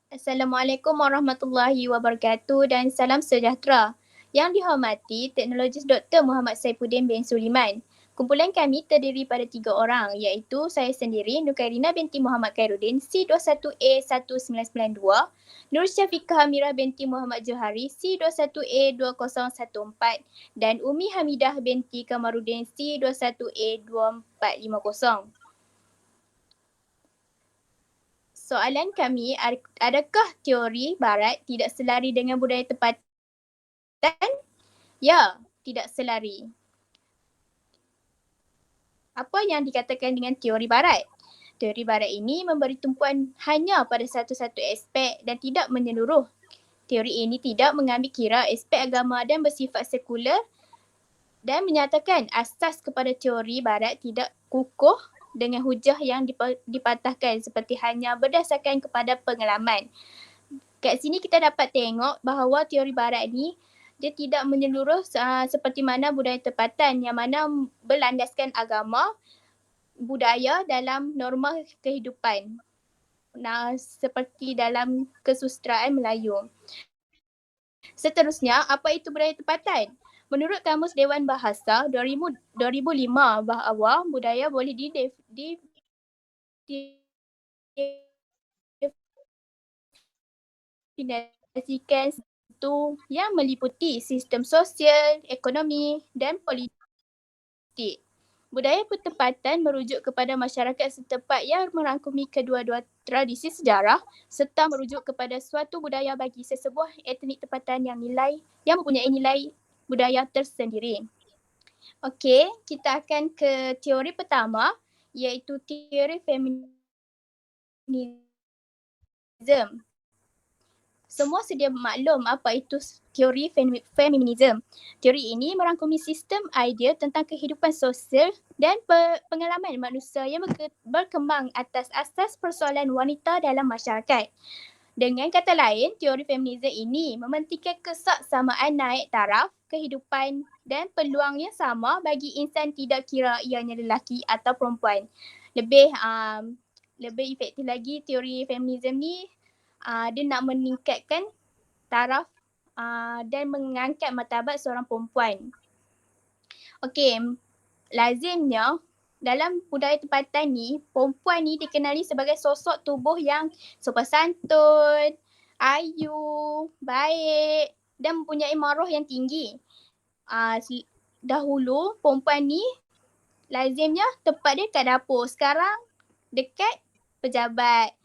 Assalamualaikum warahmatullahi wabarakatuh dan salam sejahtera. Yang dihormati Teknologis Dr. Muhammad Saifuddin bin Suliman. Kumpulan kami terdiri pada 3 orang iaitu saya sendiri Nukairina binti Muhammad Khairuddin C21A1992, Nur Syafiqah Amirah binti Muhammad Johari C21A2014 dan Umi Hamidah binti Kamaruddin C21A2450. Soalan kami, adakah teori barat tidak selari dengan budaya tempatan? Ya, tidak selari. Apa yang dikatakan dengan teori barat? Teori barat ini memberi tumpuan hanya pada satu-satu aspek dan tidak menyeluruh. Teori ini tidak mengambil kira aspek agama dan bersifat sekular dan menyatakan asas kepada teori barat tidak kukuh dengan hujah yang dipatahkan seperti hanya berdasarkan kepada pengalaman. Kat sini kita dapat tengok bahawa teori barat ni dia tidak menyeluruh seperti mana budaya tempatan yang mana berlandaskan agama, budaya dalam norma kehidupan. Seperti dalam kesusasteraan Melayu. Seterusnya, apa itu budaya tempatan? Menurut Kamus Dewan Bahasa 2005 bahawa budaya boleh didefinisikan itu yang meliputi sistem sosial, ekonomi dan politik. Budaya pertempatan merujuk kepada masyarakat setempat yang merangkumi kedua-dua tradisi sejarah serta merujuk kepada suatu budaya bagi sesebuah etnik tempatan yang mempunyai nilai budaya tersendiri. Okey, kita akan ke teori pertama iaitu teori feminism. Semua sedia maklum apa itu teori feminism. Teori ini merangkumi sistem idea tentang kehidupan sosial dan pengalaman manusia yang berkembang atas asas persoalan wanita dalam masyarakat. Dengan kata lain, teori feminism ini mementingkan kesaksamaan naik taraf, kehidupan dan peluang yang sama bagi insan tidak kira ianya lelaki atau perempuan. Lebih efektif lagi teori feminism ni dia nak meningkatkan taraf dan mengangkat martabat seorang perempuan. Okey, lazimnya dalam budaya tempatan ni, perempuan ni dikenali sebagai sosok tubuh yang sopan santun, ayu, baik dan mempunyai maruah yang tinggi. Dahulu perempuan ni lazimnya tempat dia kat dapur, sekarang dekat pejabat.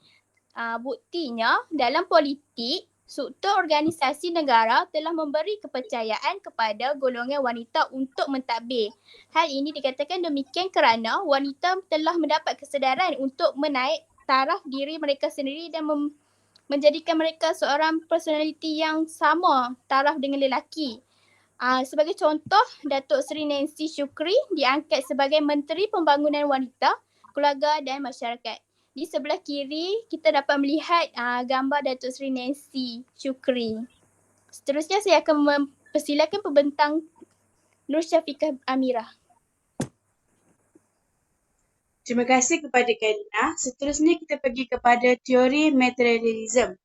Buktinya dalam politik, struktur organisasi negara telah memberi kepercayaan kepada golongan wanita untuk mentadbir. Hal ini dikatakan demikian kerana wanita telah mendapat kesedaran untuk menaik taraf diri mereka sendiri dan menjadikan mereka seorang personaliti yang sama taraf dengan lelaki. Sebagai contoh, Datuk Seri Nancy Shukri diangkat sebagai Menteri Pembangunan Wanita, Keluarga dan Masyarakat. Di sebelah kiri, kita dapat melihat gambar Datuk Seri Nancy Shukri. Seterusnya, saya akan mempersilakan pembentang Nur Syafiqah Amirah. Terima kasih kepada Karina. Seterusnya kita pergi kepada teori materialism.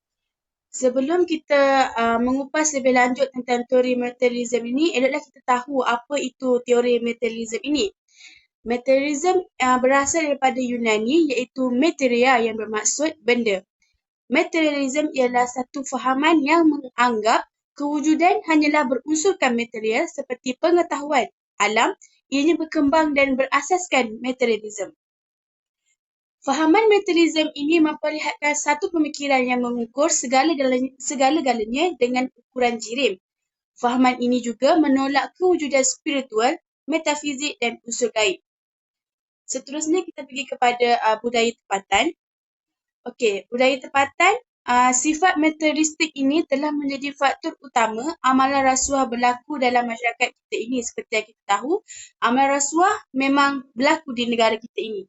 Sebelum kita mengupas lebih lanjut tentang teori materialism ini, eloklah kita tahu apa itu teori materialism ini. Materialism berasal daripada Yunani iaitu materia yang bermaksud benda. Materialism ialah satu fahaman yang menganggap kewujudan hanyalah berunsurkan material seperti pengetahuan alam, ianya berkembang dan berasaskan materialism. Fahaman materialism ini memperlihatkan satu pemikiran yang mengukur segala-galanya dengan ukuran jirim. Fahaman ini juga menolak kewujudan spiritual, metafizik dan unsur gaib. Seterusnya kita pergi kepada budaya tempatan. Okey, budaya tempatan, sifat materialistik ini telah menjadi faktor utama amalan rasuah berlaku dalam masyarakat kita ini. Seperti yang kita tahu, amalan rasuah memang berlaku di negara kita ini.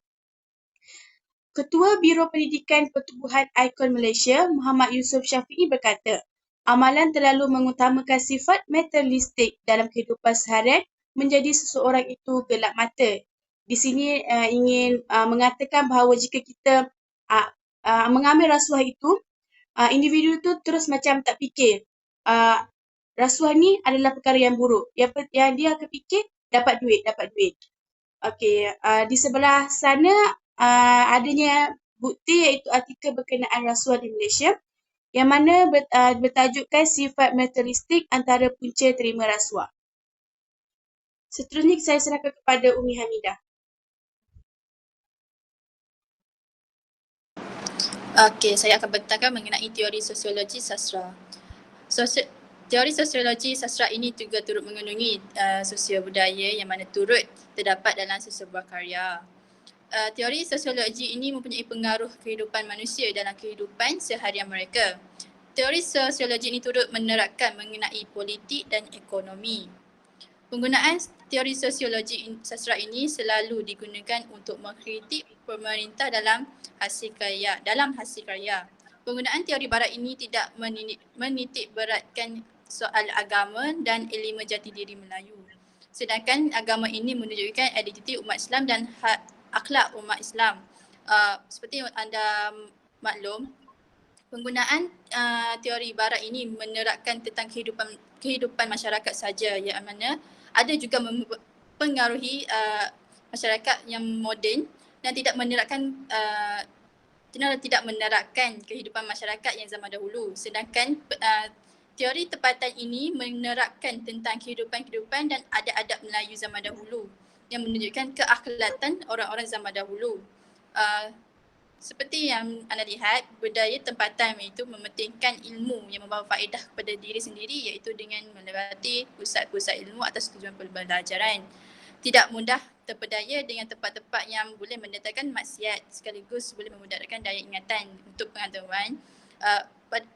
Ketua Biro Pendidikan Pertubuhan Ikon Malaysia, Muhammad Yusof Syafiee berkata, amalan terlalu mengutamakan sifat materialistik dalam kehidupan seharian menjadi seseorang itu gelap mata. Di sini ingin mengatakan bahawa jika kita mengambil rasuah itu individu tu terus macam tak fikir rasuah ni adalah perkara yang buruk. Yang dia akan fikir dapat duit. Okey, di sebelah sana adanya bukti iaitu artikel berkenaan rasuah di Malaysia yang mana bertajukkan sifat materialistik antara punca terima rasuah. Seterusnya saya serahkan kepada Umi Hamidah. Okey, saya akan bentangkan mengenai teori sosiologi sastra. Teori sosiologi sastra ini juga turut mengandungi sosial budaya yang mana turut terdapat dalam sesebuah karya. Teori sosiologi ini mempunyai pengaruh kehidupan manusia dalam kehidupan seharian mereka. Teori sosiologi ini turut menerapkan mengenai politik dan ekonomi. Penggunaan teori sosiologi sastra ini selalu digunakan untuk mengkritik pemerintah dalam hasil karya. Penggunaan teori barat ini tidak menitik beratkan soal agama dan elemen jati diri Melayu. Sedangkan agama ini menunjukkan identiti umat Islam dan akhlak umat Islam. Seperti anda maklum, penggunaan teori barat ini menerapkan tentang kehidupan masyarakat saja, yang mana ada juga mempengaruhi masyarakat yang moden dan tidak menerapkan kehidupan masyarakat yang zaman dahulu. Sedangkan teori tempatan ini menerapkan tentang kehidupan dan adat-adat Melayu zaman dahulu yang menunjukkan keakhlatan orang-orang zaman dahulu. Seperti yang anda lihat, budaya tempatan iaitu mementingkan ilmu yang membawa faedah kepada diri sendiri, iaitu dengan melewati pusat-pusat ilmu atas tujuan pembelajaran. Tidak mudah terpedaya dengan tempat-tempat yang boleh mendatangkan maksiat sekaligus boleh memudaratkan daya ingatan. Untuk pengetahuan,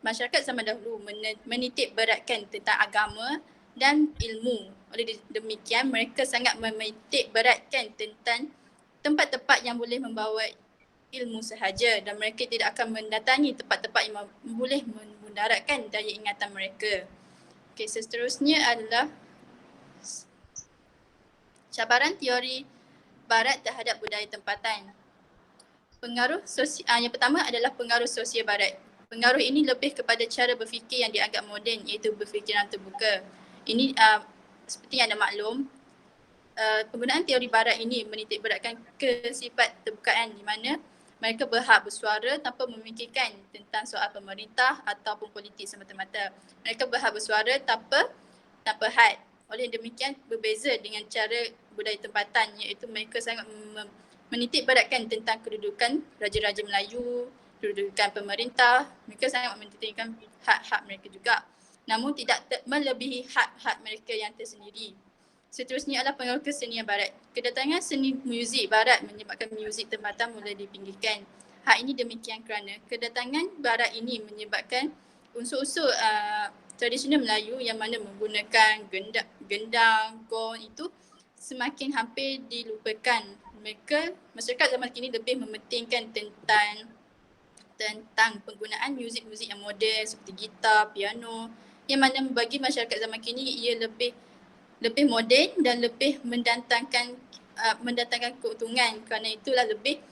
masyarakat zaman dahulu menitik beratkan tentang agama dan ilmu. Oleh demikian, mereka sangat menitik beratkan tentang tempat-tempat yang boleh membawa ilmu sahaja dan mereka tidak akan mendatangi tempat-tempat yang boleh memudaratkan daya ingatan mereka. Okey, seterusnya adalah cabaran teori barat terhadap budaya tempatan. Pengaruh yang pertama adalah pengaruh sosial barat. Pengaruh ini lebih kepada cara berfikir yang dianggap moden, iaitu berfikiran terbuka. Ini seperti yang anda maklum, penggunaan teori barat ini menitik beratkan ke sifat terbukaan di mana mereka berhak bersuara tanpa memikirkan tentang soal pemerintah ataupun politik semata-mata. Mereka berhak bersuara tanpa had. Oleh demikian, berbeza dengan cara budaya tempatan, iaitu mereka sangat menitik beratkan tentang kedudukan Raja-Raja Melayu, kedudukan pemerintah. Mereka sangat menitikkan hak-hak mereka juga. Namun tidak melebihi hak-hak mereka yang tersendiri. Seterusnya adalah pengaruh kesenian barat. Kedatangan seni muzik barat menyebabkan muzik tempatan mula dipinggirkan. Hal ini demikian kerana kedatangan barat ini menyebabkan unsur-unsur tradisional Melayu yang mana menggunakan gendang, gong itu semakin hampir dilupakan. Masyarakat zaman kini lebih mementingkan tentang penggunaan muzik-muzik yang moden seperti gitar, piano, yang mana bagi masyarakat zaman kini ia lebih moden dan lebih mendatangkan keuntungan, kerana itulah lebih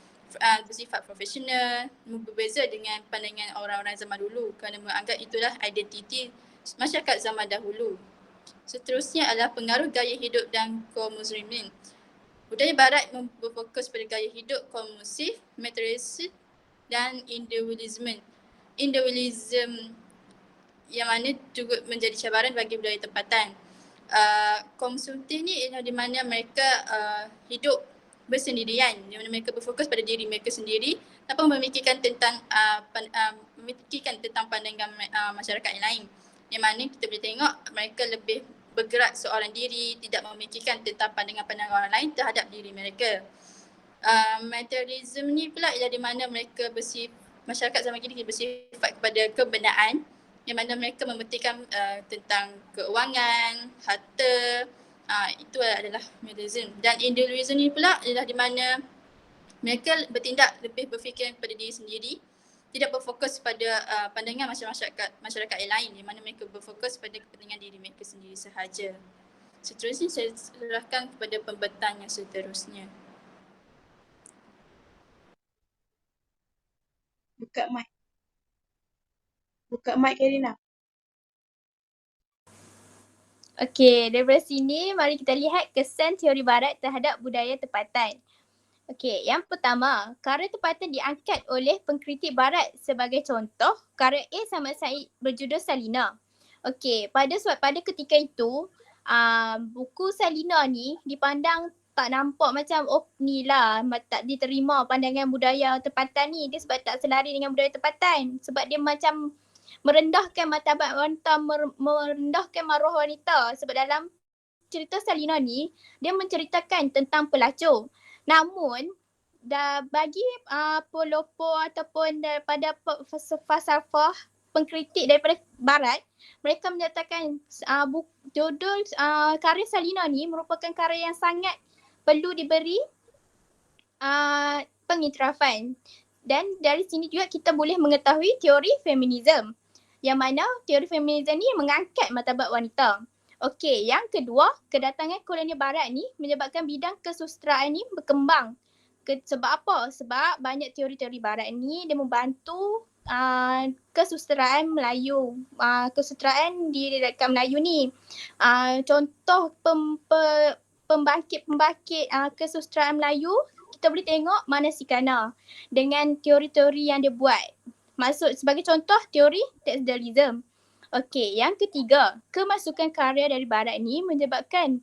bersifat profesional, berbeza dengan pandangan orang-orang zaman dulu kerana menganggap itulah identiti masyarakat zaman dahulu. Seterusnya adalah pengaruh gaya hidup dan kaum muslimin. Budaya barat berfokus pada gaya hidup konsumsif, materialistik dan individualisme. Yang mana juga menjadi cabaran bagi budaya tempatan. Konsumtif ni ialah di mana mereka hidup bersendirian, di mana mereka berfokus pada diri mereka sendiri tanpa memikirkan tentang pandangan masyarakat yang lain. Yang mana kita boleh tengok mereka lebih bergerak seorang diri, tidak memikirkan tentang pandangan-pandangan orang lain terhadap diri mereka. Materialism ni pula ialah di mana masyarakat zaman kini bersifat kepada kebenaran, yang mana mereka mementingkan tentang keuangan, harta, itu adalah materialism. Dan individualism ni pula adalah di mana mereka bertindak lebih berfikir pada diri sendiri, tidak berfokus pada pandangan masyarakat yang lain, di mana mereka berfokus pada kepentingan diri mereka sendiri sahaja. Seterusnya saya serahkan kepada pembentang yang seterusnya. Buka mic. Buka mic Karina. Okey, daripada sini mari kita lihat kesan teori barat terhadap budaya tempatan. Okey, yang pertama, karya tempatan diangkat oleh pengkritik barat sebagai contoh, karya A. Samad Said berjudul Salina. Okey, pada ketika itu, buku Salina ni dipandang tak nampak macam ni lah tak diterima pandangan budaya tempatan ni. Dia sebab tak selari dengan budaya tempatan. Sebab dia macam merendahkan martabat wanita, merendahkan maruah wanita. Sebab dalam cerita Salina ni, dia menceritakan tentang pelacur. Namun, bagi pelopor ataupun daripada falsafah pengkritik daripada barat, mereka menyatakan judul karya Salina ni merupakan karya yang sangat perlu diberi pengiktirafan. Dan dari sini juga kita boleh mengetahui teori feminisme. Yang mana teori feminisme ni mengangkat martabat wanita. Okey, yang kedua, kedatangan kolonial barat ni menyebabkan bidang kesusasteraan ni berkembang. Sebab apa? Sebab banyak teori-teori barat ni dia membantu kesusasteraan Melayu. Kesusasteraan di dekat Melayu ni. Contoh pembangkit kesusasteraan Melayu, kita boleh tengok Manasikana dengan teori-teori yang dia buat. Maksud sebagai contoh teori textualism. Okey, yang ketiga, kemasukan karya dari barat ni menyebabkan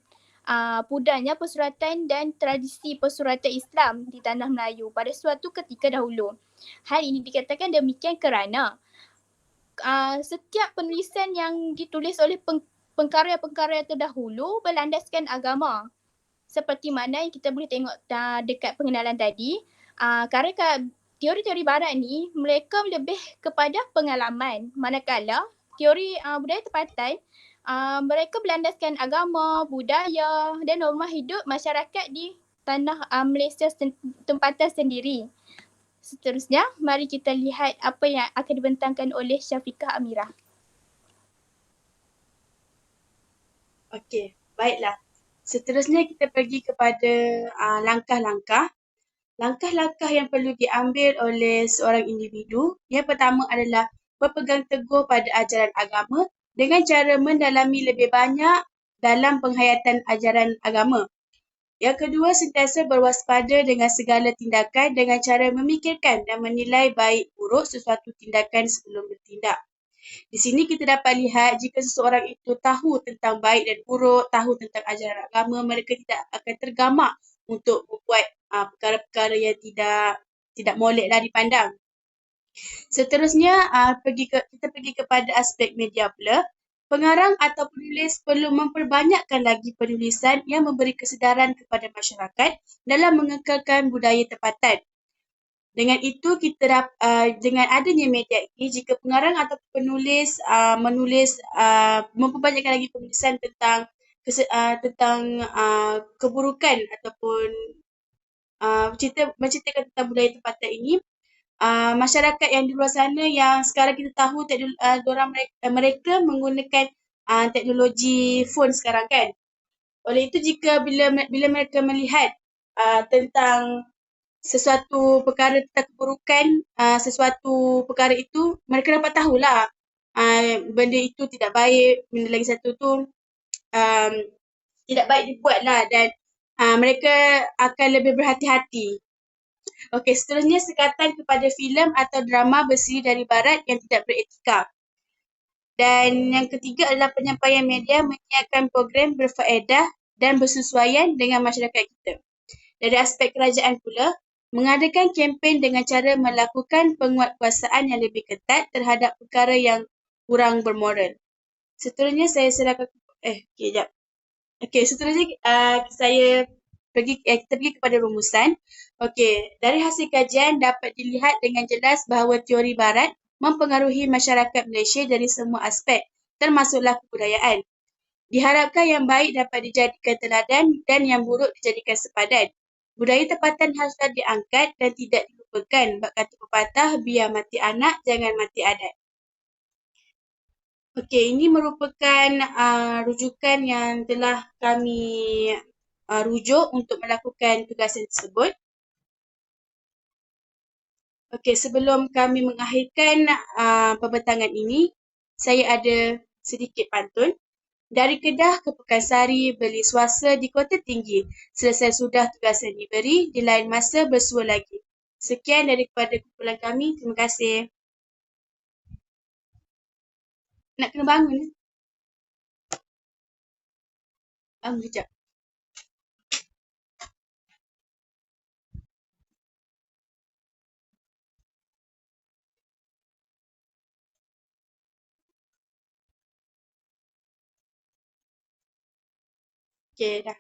pudarnya persuratan dan tradisi persuratan Islam di tanah Melayu pada suatu ketika dahulu. Hal ini dikatakan demikian kerana setiap penulisan yang ditulis oleh pengkarya-pengkarya terdahulu berlandaskan agama. Seperti mana yang kita boleh tengok dekat pengenalan tadi, teori-teori barat ni mereka lebih kepada pengalaman. Manakala teori budaya tempatan, mereka berlandaskan agama, budaya dan norma hidup masyarakat di tanah Malaysia tempatan sendiri. Seterusnya, mari kita lihat apa yang akan dibentangkan oleh Syafiqah Amirah. Okey, baiklah. Seterusnya kita pergi kepada langkah-langkah. Langkah-langkah yang perlu diambil oleh seorang individu. Yang pertama adalah berpegang teguh pada ajaran agama dengan cara mendalami lebih banyak dalam penghayatan ajaran agama. Yang kedua, sentiasa berwaspada dengan segala tindakan dengan cara memikirkan dan menilai baik buruk sesuatu tindakan sebelum bertindak. Di sini kita dapat lihat jika seseorang itu tahu tentang baik dan buruk, tahu tentang ajaran agama, mereka tidak akan tergamak untuk membuat perkara-perkara yang tidak moleklah dipandang. Seterusnya, kita pergi kepada aspek media pula. Pengarang atau penulis perlu memperbanyakkan lagi penulisan yang memberi kesedaran kepada masyarakat dalam mengekalkan budaya tempatan. Dengan itu, dengan adanya media ini, jika pengarang atau penulis memperbanyakkan lagi penulisan tentang keburukan ataupun menceritakan tentang budaya tempatan ini, masyarakat yang di luar sana yang sekarang kita tahu mereka menggunakan teknologi phone sekarang kan. Oleh itu, bila mereka melihat tentang sesuatu perkara tentang keburukan sesuatu perkara itu, mereka dapat tahulah benda itu tidak baik, benda lagi satu tu tidak baik dibuatlah dan mereka akan lebih berhati-hati. Okey, seterusnya sekatan kepada filem atau drama bersiri dari barat yang tidak beretika. Dan yang ketiga adalah penyampaian media menyiarkan program berfaedah dan bersesuaian dengan masyarakat kita. Dari aspek kerajaan pula, mengadakan kempen dengan cara melakukan penguatkuasaan yang lebih ketat terhadap perkara yang kurang bermoral. Seterusnya saya serahkan seterusnya kita pergi kepada rumusan. Okey, dari hasil kajian dapat dilihat dengan jelas bahawa teori barat mempengaruhi masyarakat Malaysia dari semua aspek, termasuklah kebudayaan. Diharapkan yang baik dapat dijadikan teladan dan yang buruk dijadikan sepadan. Budaya tempatan haruslah diangkat dan tidak dilupakan. Bab kata pepatah, biar mati anak, jangan mati adat. Okey, ini merupakan rujukan yang telah kami rujuk untuk melakukan tugasan tersebut. Okey, sebelum kami mengakhirkan pembentangan ini, saya ada sedikit pantun. Dari Kedah ke Pekansari, beli swasta di Kota Tinggi. Selesai sudah tugas yang diberi, di lain masa bersua lagi. Sekian daripada kumpulan kami. Terima kasih. Nak kena bangun. Bangun kejap. Okey, dah.